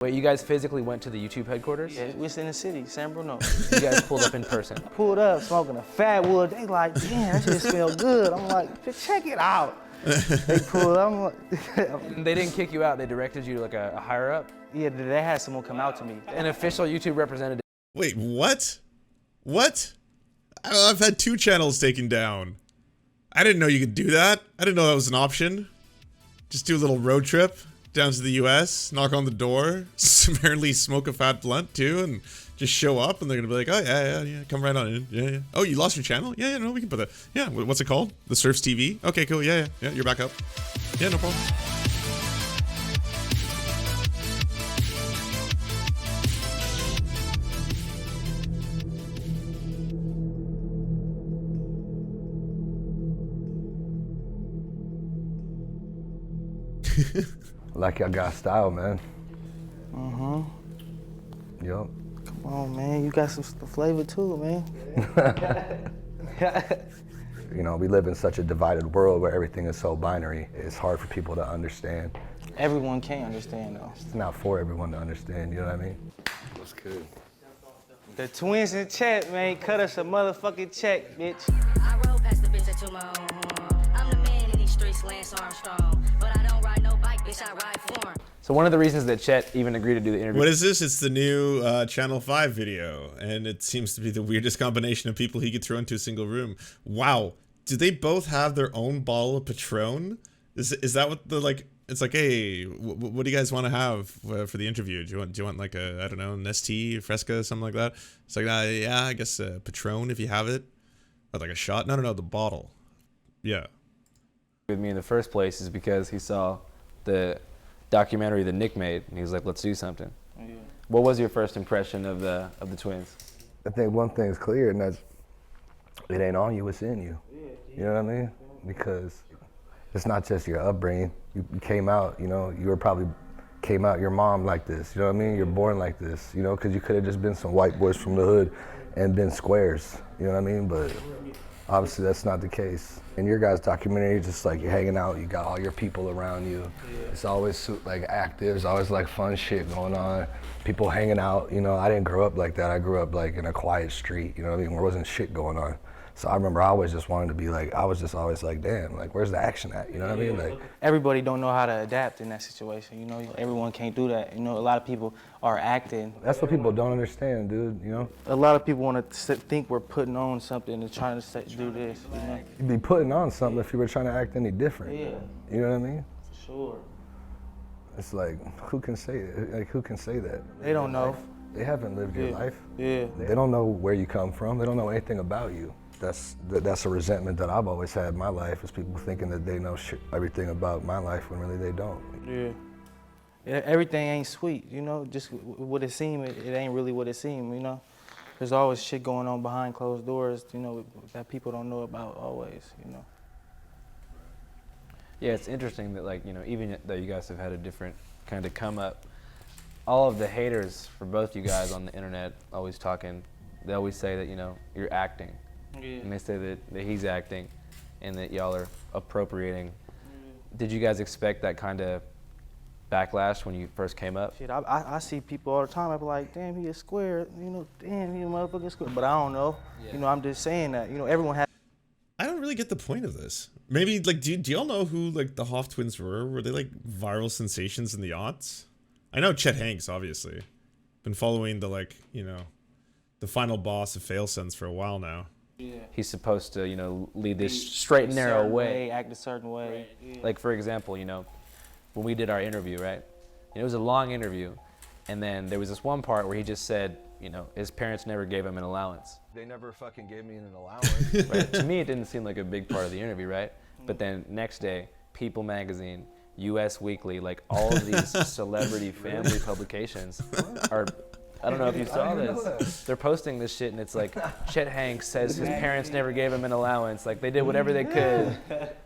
Wait, you guys physically went to the YouTube headquarters? Yeah, we was in the city, San Bruno. You guys pulled up in person? Pulled up, smoking a fat wood. They like, damn, that shit smell good. I'm like, check it out. They pulled up, I'm like, They didn't kick you out, they directed you to like a higher up? yeah, they had someone come out to me. An official YouTube representative. Wait, what? What? I've had 2 channels taken down. I didn't know you could do that. I didn't know that was an option. Just do a little road trip down to the US, knock on the door, apparently smoke a fat blunt too, and just show up, and they're gonna be like, oh yeah, come right on in, yeah. Oh, you lost your channel? Yeah, no, we can put that. Yeah, what's it called? The Serfs TV? Okay, cool, yeah, you're back up. Yeah, no problem. Like y'all got style, man. Yup. Come on, man, you got some flavor too, man. You know, we live in such a divided world where everything is so binary. It's hard for people to understand. Everyone can't understand though. It's not for everyone to understand, you know what I mean? What's good? The twins in Chet, man, cut us a motherfucking check, bitch. I rode past the bitch to my own horn. I'm the man in these streets, Lance Armstrong. But I don't ride no bike, bitch, I ride form. So one of the reasons that Chet even agreed to do the interview. What is this? It's the new Channel 5 video, and it seems to be the weirdest combination of people he could throw into a single room. Wow. Do they both have their own bottle of Patron? Is that what the, like, it's like, hey, what do you guys want to have for the interview? Do you want like a, I don't know, Nestea, Fresca, something like that? It's like, yeah, I guess Patron if you have it. Or like a shot? No, the bottle. Yeah. With me in the first place is because he saw the documentary that Nick made, and he was like, let's do something. Yeah. What was your first impression of the twins? I think one thing's clear, and that's, it ain't on you, it's in you. You know what I mean? Because it's not just your upbringing. You came out, you know, you were probably came out your mom like this, you know what I mean? You're born like this, you know, because you could have just been some white boys from the hood and been squares, you know what I mean? But obviously that's not the case. In your guys' documentary, it's just like you're hanging out, you got all your people around you. It's always like active, there's always like fun shit going on. People hanging out, you know, I didn't grow up like that. I grew up like in a quiet street, you know what I mean? Where wasn't shit going on. So I remember I always just wanted to be like, I was just always like, damn, like where's the action at? You know what I mean? Like, everybody don't know how to adapt in that situation, you know? Everyone can't do that. You know, a lot of people are acting. That's what people don't understand, dude, you know? A lot of people want to think we're putting on something and trying to do this, you know? You'd be putting on something if you were trying to act any different. Yeah. You know what I mean? For sure. It's like, who can say it? Like, who can say that? They don't know. They haven't lived your life. Yeah. They don't know where you come from. They don't know anything about you. That's a resentment that I've always had in my life, is people thinking that they know everything about my life when really they don't. Yeah. Everything ain't sweet, you know? Just what it seems, it ain't really what it seems, you know? There's always shit going on behind closed doors, you know, that people don't know about always, you know? Yeah, it's interesting that, like, you know, even though you guys have had a different kind of come up, all of the haters for both you guys on the internet always talking, they always say that, you know, you're acting. Yeah. And they say that he's acting and that y'all are appropriating. Did you guys expect that kind of backlash when you first came up? Shit, I see people all the time, I be like, damn, he a square, you know, damn, he a motherfucking square. But I don't know, you know, I'm just saying that, you know, everyone has. I don't really get the point of this. Maybe, like, do y'all know who, like, the Hoff twins were? Were they, like, viral sensations in the aughts? I know Chet Hanks, obviously. Been following the, like, you know, the final boss of FailSense for a while now. Yeah. He's supposed to, you know, lead this straight and narrow way. Act a certain way. Yeah. Like, for example, you know, when we did our interview, right? It was a long interview, and then there was this one part where he just said, you know, his parents never gave him an allowance. They never fucking gave me an allowance. Right? To me, it didn't seem like a big part of the interview, right? But then next day, People Magazine, US Weekly, like all of these celebrity family publications are, I don't know if you saw this, they're posting this shit, and it's like, Chet Hanks says his parents never gave him an allowance. Like, they did whatever they could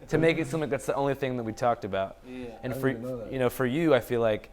to make it seem like that's the only thing that we talked about. And for, you know, for you, I feel like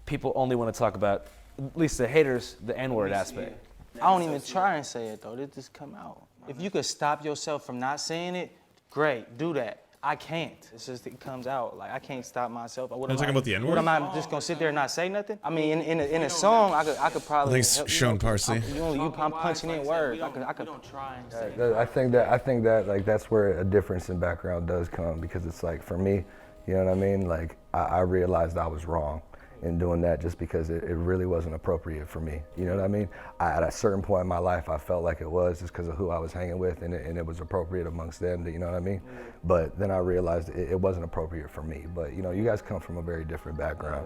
people only want to talk about, at least the haters, the N-word aspect. I don't even try and say it though, it just come out. If you could stop yourself from not saying it, great, do that. I can't. It's just it comes out. Like I can't stop myself. You're talking about the N-word? What am I just gonna sit there and not say nothing? I mean, in a song, I could probably. Thanks, Sean Parsley. I'm punching in words. I could try and say. I think that like that's where a difference in background does come, because it's like for me, you know what I mean? Like I realized I was wrong in doing that just because it really wasn't appropriate for me. You know what I mean? At a certain point in my life, I felt like it was just because of who I was hanging with, and it was appropriate amongst them. You know what I mean? But then I realized it wasn't appropriate for me. But you know, you guys come from a very different background.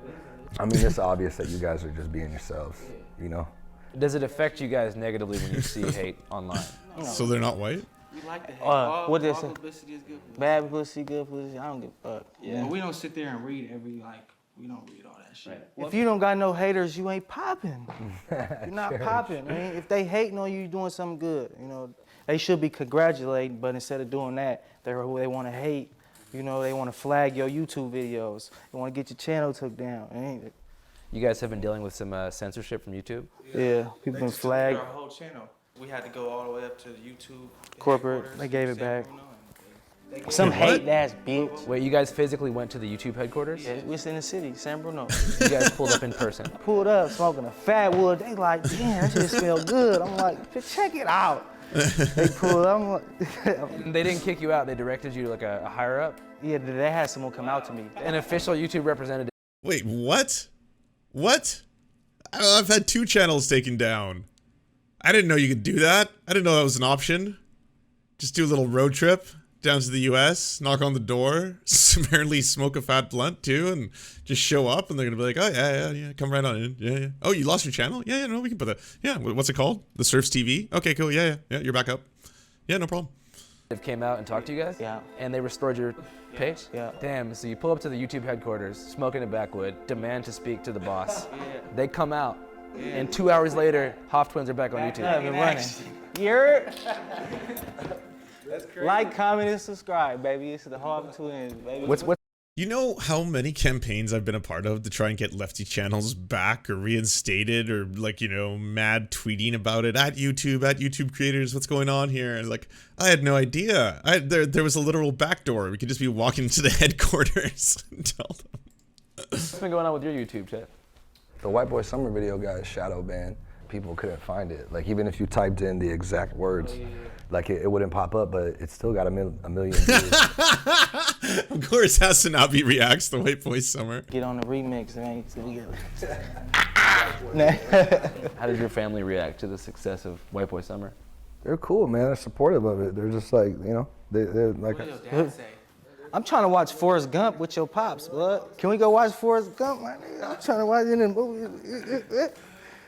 I mean, it's obvious that you guys are just being yourselves. You know? Does it affect you guys negatively when you see hate online? So they're not white? We like to hate. What they say? Publicity is good. Bad publicity, good publicity. I don't give a fuck. Yeah. But we don't sit there and read we don't read all that shit. If you don't got no haters, you ain't popping. You're not popping. I mean, if they hating on you, you're doing something good. You know, they should be congratulating, but instead of doing that, they want to hate. You know, they want to flag your YouTube videos. They want to get your channel took down. Ain't it? You guys have been dealing with some censorship from YouTube? Yeah, people been flagged. Our whole channel. We had to go all the way up to the YouTube Corporate, headquarters, they gave it back. San Bruno, and Some What? hate ass bitch. Wait, you guys physically went to the YouTube headquarters? Yeah, we was in the city, San Bruno. You guys pulled up in person? Pulled up, smoking a fat wood. They like, damn, that shit smell good. I'm like, check it out. They pulled up, I'm like, They didn't kick you out, they directed you to like a higher up? yeah, they had someone come out to me. An official YouTube representative. Wait, what? What? I've had 2 channels taken down. I didn't know you could do that. I didn't know that was an option. Just do a little road trip down to the US, knock on the door, apparently smoke a fat blunt too, and just show up, and they're gonna be like, oh yeah, come right on in. Yeah. Oh, you lost your channel? Yeah, no, we can put that. Yeah, what's it called? The Serfs TV? Okay, cool, yeah, you're back up. Yeah, no problem. Came out and talked to you guys? Yeah. And they restored your page? Yeah. Damn, so you pull up to the YouTube headquarters, smoking a backwood, demand to speak to the boss. They come out, and 2 hours later, Hoff twins are back on YouTube. I've been running. You're like, comment, and subscribe, baby. It's the Hoff twins, baby. What's You know how many campaigns I've been a part of to try and get lefty channels back or reinstated, or like, you know, mad tweeting about it at YouTube creators, what's going on here? And like, I had no idea. There was a literal backdoor. We could just be walking to the headquarters and tell them. What's been going on with your YouTube, Chet? The White Boy Summer video got shadow banned. People couldn't find it. Like even if you typed in the exact words, like it wouldn't pop up, but it still got a million views. Of course, has to not be reacts the White Boy Summer. Get on the remix, man. So we How did your family react to the success of White Boy Summer? They're cool, man. They're supportive of it. They're just like, you know, they're like. What does your dad say? I'm trying to watch Forrest Gump with your pops, bud. Can we go watch Forrest Gump, man? I'm trying to watch it in the movie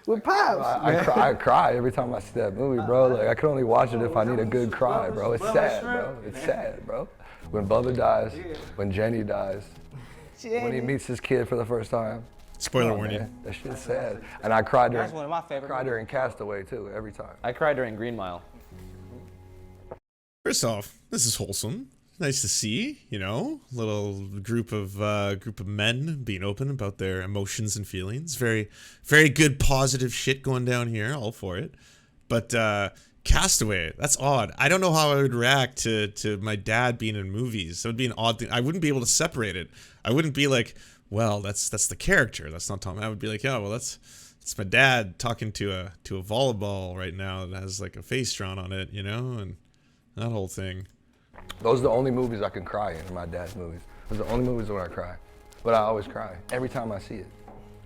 with pops. I cry every time I see that movie, bro. Like I can only watch it if I need a good cry, bro. It's sad, bro. It's sad, bro. When Bubba dies, when Jenny dies, when he meets his kid for the first time. Spoiler warning. Man, that shit's sad. And I cried during. That's one of my favorite. Cried during Castaway too, every time. I cried during Green Mile. First off, this is wholesome. Nice to see, you know, little group of men being open about their emotions and feelings. Very, very good, positive shit going down here. All for it. But Castaway, that's odd. I don't know how I would react to my dad being in movies. It would be an odd thing. I wouldn't be able to separate it. I wouldn't be like, well, that's the character. That's not Tom. I would be like, yeah, well, that's my dad talking to a volleyball right now that has like a face drawn on it, you know, and that whole thing. Those are the only movies I can cry in, my dad's movies. Those are the only movies where I cry. But I always cry, every time I see it.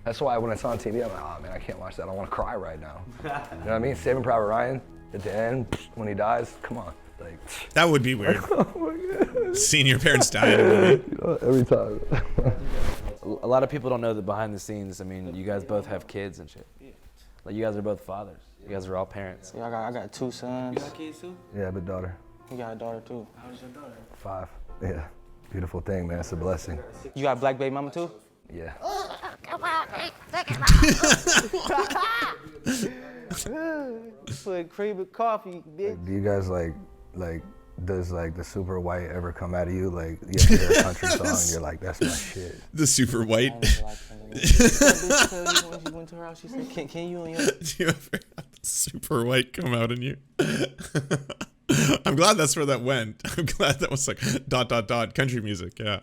That's why when it's on TV, I'm like, oh man, I can't watch that. I want to cry right now. You know what I mean? Saving Private Ryan, at the end, when he dies, come on. Like, That would be weird. oh my God. Seeing your parents die in a movie. You know, every time. A lot of people don't know the behind the scenes. I mean, you guys both have kids and shit. Like, you guys are both fathers. You guys are all parents. Yeah, I got 2 sons. You got kids too? Yeah, I have a daughter. You got a daughter too. How old is your daughter? 5. Yeah. Beautiful thing, man. It's a blessing. You got a black baby mama too? Yeah. Put cream and coffee, bitch. Do you guys like does like the super white ever come out of you? Like you have to hear a country song and you're like, that's my shit. The super white. When she went to her house, she said, can you and your... Do you ever have the super white come out in you? I'm glad that's where that went. I'm glad that was like ... country music. Yeah.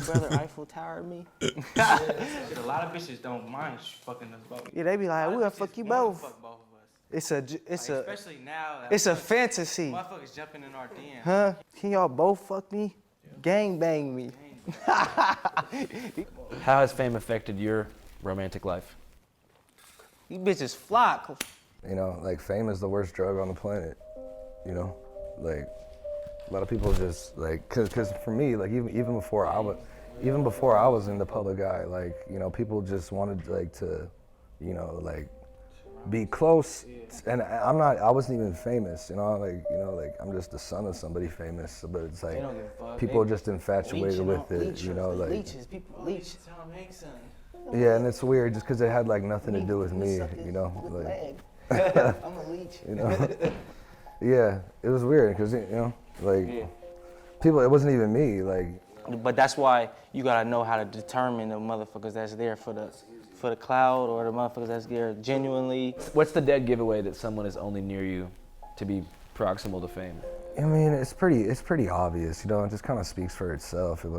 Brother Eiffel Tower me. Shit, a lot of bitches don't mind fucking us both. Yeah, they be like, we'll fuck you both. Fuck both of us. It's a Especially now. it's a fantasy. Motherfuckers jumping in our DM. Huh? Can y'all both fuck me? Gang bang me. How has fame affected your romantic life? You bitches flock. You know, like fame is the worst drug on the planet. You know, like a lot of people just like, cause for me, like even before I was in the public eye, like, you know, people just wanted like to, you know, like be close, and I wasn't even famous, you know, like I'm just the son of somebody famous, but it's like people are just infatuated with it, you know, like People leech. yeah, and it's weird just because it had like nothing to do with me, you know, like I'm a leech. you know, yeah, it was weird because you know, like people, it wasn't even me, like. But that's why you gotta know how to determine the motherfuckers that's there for the cloud or the motherfuckers that's there genuinely. What's the dead giveaway that someone is only near you to be proximal to fame? I mean, it's pretty obvious, you know. It just kind of speaks for itself. It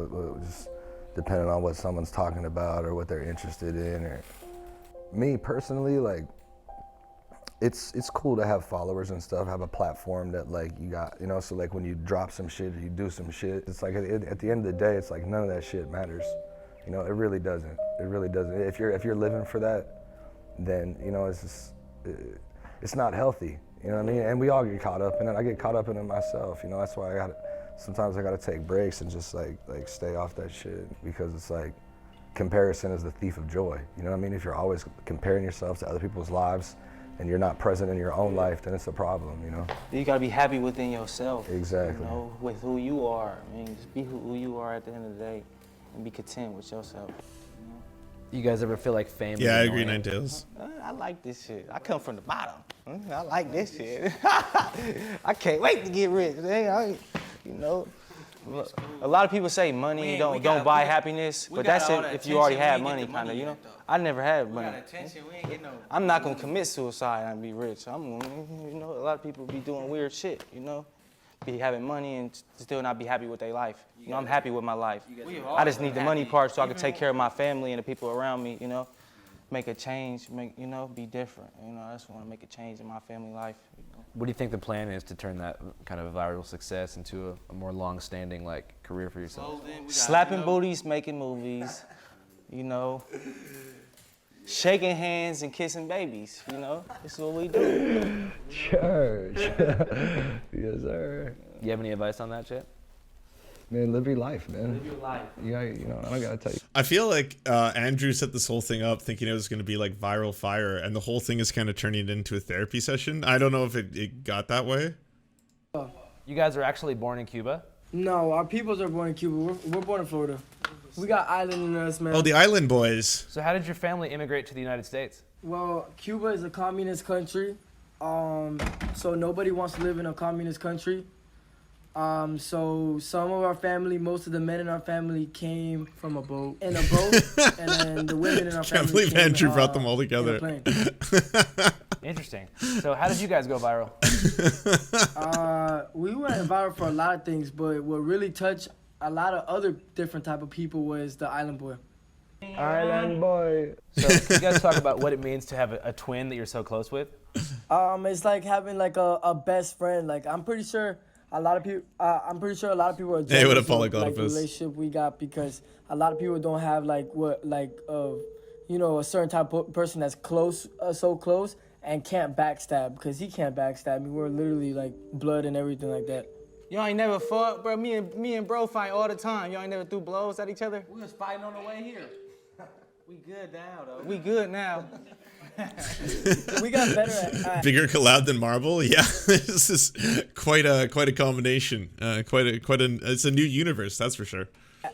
just depending on what someone's talking about or what they're interested in. Or me personally, like, it's cool to have followers and stuff, have a platform that like you got, you know. So like when you drop some shit or you do some shit, it's like at the end of the day, it's like none of that shit matters. You know, it really doesn't. It really doesn't. If you're living for that, then you know it's just, it's not healthy. You know what I mean? And we all get caught up in it. I get caught up in it myself. You know, that's why sometimes I gotta take breaks and just like stay off that shit, because it's like comparison is the thief of joy. You know what I mean? If you're always comparing yourself to other people's lives and you're not present in your own life, then it's a problem. You know? You gotta be happy within yourself. Exactly. You know, with who you are. I mean, just be who you are at the end of the day, and be content with yourself. You guys ever feel like fame? Yeah, I is agree, annoying? Nine Tails. I like this shit. I come from the bottom. I like this shit. I can't wait to get rich. You know, a lot of people say money don't buy happiness, but that's if you already had money, kind of. You know, I never had money. I'm not gonna commit suicide and be rich. You know, a lot of people be doing weird shit. You know, be having money and still not be happy with their life. You know, I'm happy with my life. I just need the money part so I can take care of my family and the people around me. You know, make a change, be different. You know, I just want to make a change in my family life. You know? What do you think the plan is to turn that kind of viral success into a more long-standing like career for yourself? Slapping booties, making movies. You know, shaking hands and kissing babies. You know, this is what we do. Church. Yes, sir. You have any advice on that, Chet? Man, live your life, man. Live your life. Yeah, you know, I don't gotta tell you. I feel like Andrew set this whole thing up thinking it was going to be like viral fire, and the whole thing is kind of turning it into a therapy session. I don't know if it got that way. You guys are actually born in Cuba? No, our peoples are born in Cuba. We're born in Florida. We got island in us, man. Oh, the Island Boys. So how did your family immigrate to the United States? Well, Cuba is a communist country, so nobody wants to live in a communist country. So some of our family, most of the men in our family came From a boat. in a boat, and then the women in our family Can't believe came, Andrew brought them all in a together. plane. Interesting. So how did you guys go viral? We went viral for a lot of things, but what really touched a lot of other different type of people was the Island Boy. Island boy. So can you guys talk about what it means to have a twin that you're so close with? It's like having like a best friend. Like I'm pretty sure a lot of people are jealous Hey, what up, of like, Polyglotopus? the relationship we got, because a lot of people don't have like a certain type of person that's close, so close, and can't backstab, because he can't backstab me. We're literally like blood and everything like that. Y'all ain't never fought, bro. Me and bro fight all the time. Y'all ain't never threw blows at each other. We was fighting on the way here. We good now, though. We good now. We got better at Bigger collab than Marvel. Yeah, this is quite a combination. It's a new universe, that's for sure.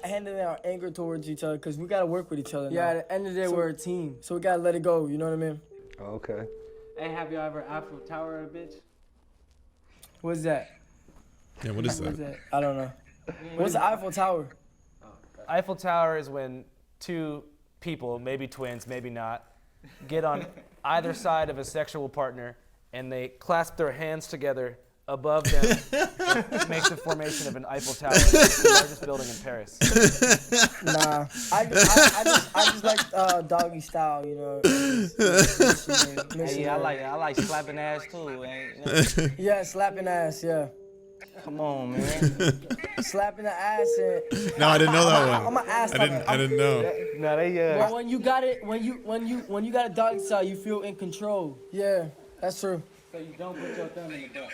handling our anger towards each other, because we got to work with each other now. Yeah, at the end of the day, we're a team. So we got to let it go, you know what I mean? Okay. Hey, have y'all ever Eiffel Tower a bitch? What's that? Yeah, what is What's that? that? I don't know. What's the Eiffel Tower? Eiffel Tower is when two people, maybe twins, maybe not, get on either side of a sexual partner and they clasp their hands together above them makes the formation of an Eiffel Tower, the largest building in Paris. Nah, I just like doggy style, you know. Hey, I like slapping ass too. Yeah, slapping ass, yeah. Come on, man. Slapping the ass and No, I didn't know that one. I'm an ass I didn't know. No, they Well, when you got it, when you got a doggy style, you feel in control. Yeah, that's true. So you don't put your thumb in the butt.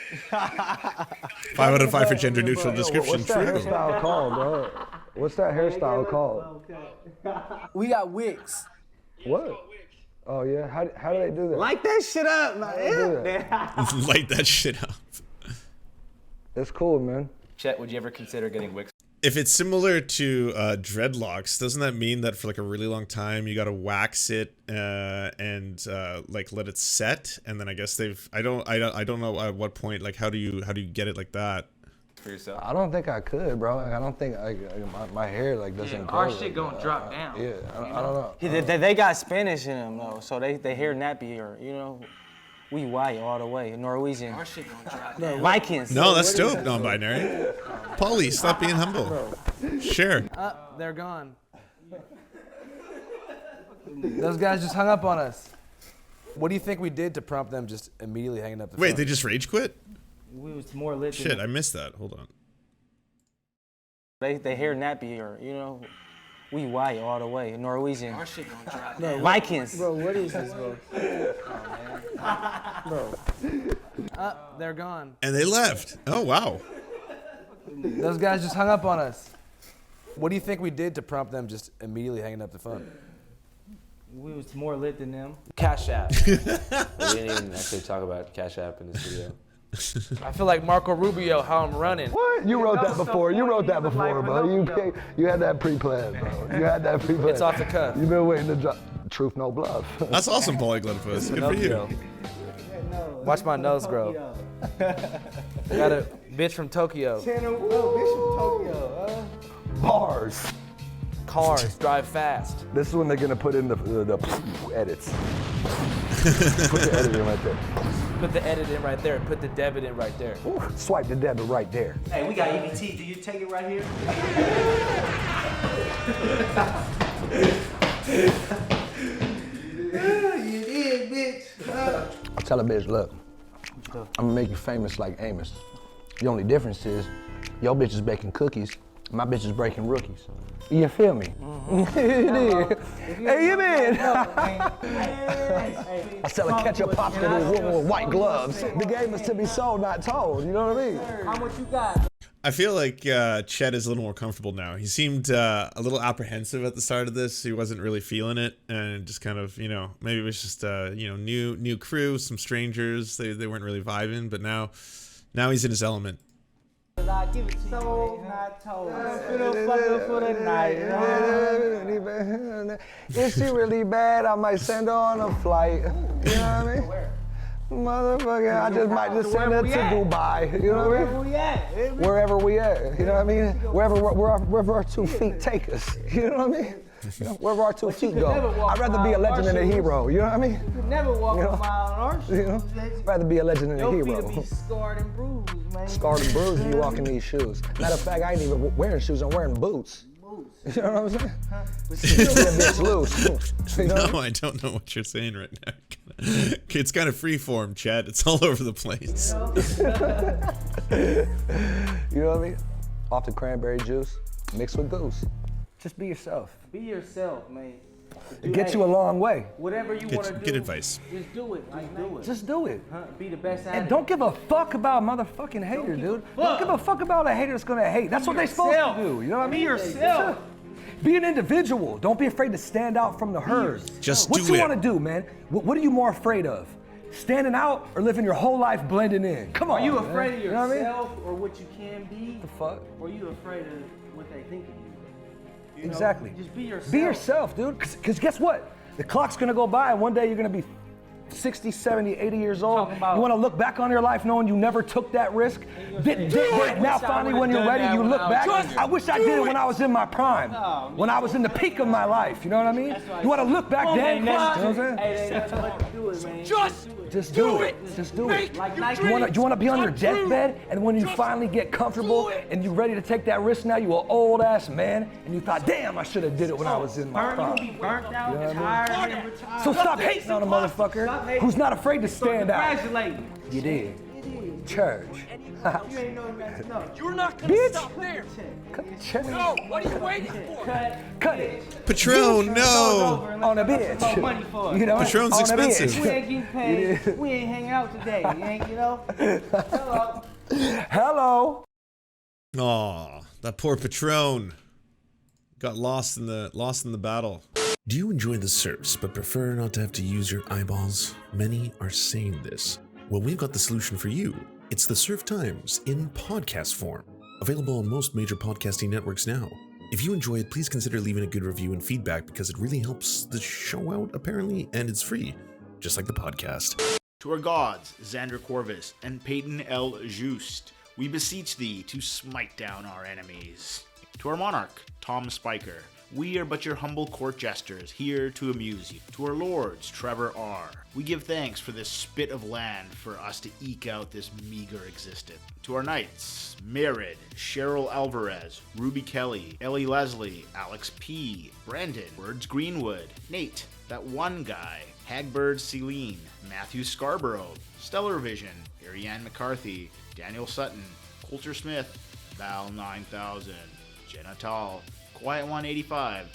5 out of 5 for gender neutral description. What's that True. hairstyle called, bro? What's that hairstyle called? We got wigs. What? Oh yeah, how do they do that? Light that shit up, man. Light that shit up. It's cool, man. Chet, would you ever consider getting wigs? If it's similar to dreadlocks, doesn't that mean that for like a really long time you gotta wax it and like let it set? And then I guess I don't know at what point, like how do you get it like that? For yourself? I don't think I could, bro. I don't think my hair like doesn't grow. Our like shit gonna that. drop down. Yeah, I don't know. They got Spanish in them though, so they hair nappy or you know, we white all the way, Norwegian. Our shit gonna drop down. Vikings. No, that's dope, non-binary. Paulie, stop being humble. Share. They're gone. Those guys just hung up on us. What do you think we did to prompt them just immediately hanging up the phone? Wait, they just rage quit? We was more lit. Shit, I missed that. Hold on. They hair nappy or you know, we white all the way, Norwegian. Our shit gonna drop down. Vikings. Bro, what is this, bro? They're gone. And they left. Oh, wow. Those guys just hung up on us. What do you think we did to prompt them just immediately hanging up the phone? We was more lit than them. Cash App. We didn't even actually talk about Cash App in this video. I feel like Marco Rubio, how I'm running. What? You wrote that before. You wrote that before, bro. You had that pre-planned, bro. You had that pre-planned. It's off the cuff. You've been waiting to drop. Truth, no bluff. That's awesome, Polyglyphus. Good for you. Watch my nose grow. Got a bitch from Tokyo. Bars. Cars drive fast. This is when they're gonna put in the edits. Put the edit in right there. Put the edit in right there. Put the debit in right there. Ooh, swipe the debit right there. Hey, we got EBT. Do you take it right here? You did, bitch. I tell a bitch, look, I'm gonna make you famous like Amos. The only difference is your bitch is baking cookies, my bitch is breaking rookies. You feel me? Hey, you mean? I sell a ketchup popsicle to a woman with white gloves. The game is to be sold, not told. You know what I mean? How much you got? I feel like Chet is a little more comfortable now. He seemed a little apprehensive at the start of this. He wasn't really feeling it, and just kind of, you know, maybe it was just you know, new crew, some strangers. They weren't really vibing, but now he's in his element. I give it to you. So not told. For the night. If she really bad, I might send her on a flight. You know what I mean? Motherfucker, I just might just send her to Dubai. You know what I mean? Wherever we at. You know what I mean? Wherever our 2 feet take us. You know what I mean? You know, wherever our 2 feet go. I'd rather be a legend than a hero. You know what I mean? You never walk a mile on our shoes. You know? Rather be a legend than a hero. Your feet will be scarred and bruised, man. Scarred and bruised if you walk in these shoes. Matter of fact, I ain't even wearing shoes, I'm wearing boots. You know what I'm saying? That bitch loose. You know? No, I don't know what you're saying right now. It's kind of freeform, Chet. It's all over the place. You know what I mean? Off the cranberry juice, mixed with goose. Just be yourself. Be yourself, man. It gets you a long way. Whatever you want to do. Good advice. Just do it. Just do it. Just do it. Be the best at And it. don't give a fuck about motherfucking hater, dude. Don't give a fuck about a hater that's gonna hate. That's what they're supposed to do. You know what I mean? Be yourself. Be an individual. Don't be afraid to stand out from the herd. Just what do you it. want to do, man? What are you more afraid of? Standing out or living your whole life blending in? Come on. Are you man. afraid of You know yourself what I mean? or what you can be? The fuck? Or are you afraid of what they think of you? You know, Exactly. just be yourself. Be yourself, dude. Because guess what? The clock's gonna go by and one day you're gonna be 60, 70, 80 years old? Talking about- You want to look back on your life knowing you never took that risk? Now finally when you're ready, you look back. I wish I did it when I was in my prime. When I was in the peak of my life, you know what I mean? You want to look back then? You know what I'm saying? Hey, that's what you do it, man. Just do it. Just do it. You want to be on your deathbed, and when you finally get comfortable and you're ready to take that risk now, you an old ass man, and you thought, damn, I should have did it when I was in my You prime. gonna be burnt out, tired, and retired. So stop hating on a motherfucker who's not afraid to stand out. Congratulate. You did. Church. You ain't know nothing. No. You're not gonna Bitch. stop there. Check. No, what are you waiting for? Cut it. Patron, no. On a bitch. Money for it. You know, Patron's on a bitch. expensive. We ain't getting paid. We ain't hanging out today. You ain't, you know? Hello. Hello. Aw, that poor Patron got lost in the battle. Do you enjoy the Serfs but prefer not to have to use your eyeballs? Many are saying this. Well, we've got the solution for you. It's the Serf Times in podcast form, available on most major podcasting networks now. If you enjoy it, please consider leaving a good review and feedback because it really helps the show out, apparently, and it's free, just like the podcast. To our gods, Xander Corvus and Peyton L. Just, we beseech thee to smite down our enemies. To our monarch, Tom Spiker, we are but your humble court jesters, here to amuse you. To our lords, Trevor R., we give thanks for this spit of land for us to eke out this meager existence. To our knights, Merid, Cheryl Alvarez, Ruby Kelly, Ellie Leslie, Alex P., Brandon, Words Greenwood, Nate, that one guy, Hagbird Celine, Matthew Scarborough, Stellar Vision, Ariane McCarthy, Daniel Sutton, Coulter Smith, Val 9000, Jenna Tall, Quiet 185,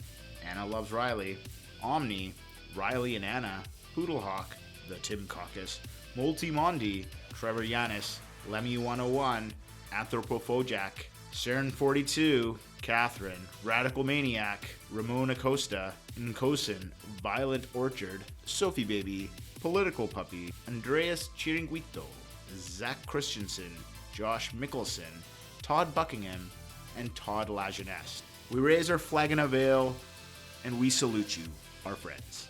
Anna Loves Riley, Omni, Riley and Anna, Poodlehawk, The Tim Caucus, Multi Mondi, Trevor Yanis, Lemmy 101, Anthropophojack, Saren 42, Catherine, Radical Maniac, Ramon Acosta, Nkosin, Violent Orchard, Sophie Baby, Political Puppy, Andreas Chiringuito, Zach Christensen, Josh Mickelson, Todd Buckingham, and Todd Lajeunesse. We raise our flag in a veil, and we salute you, our friends.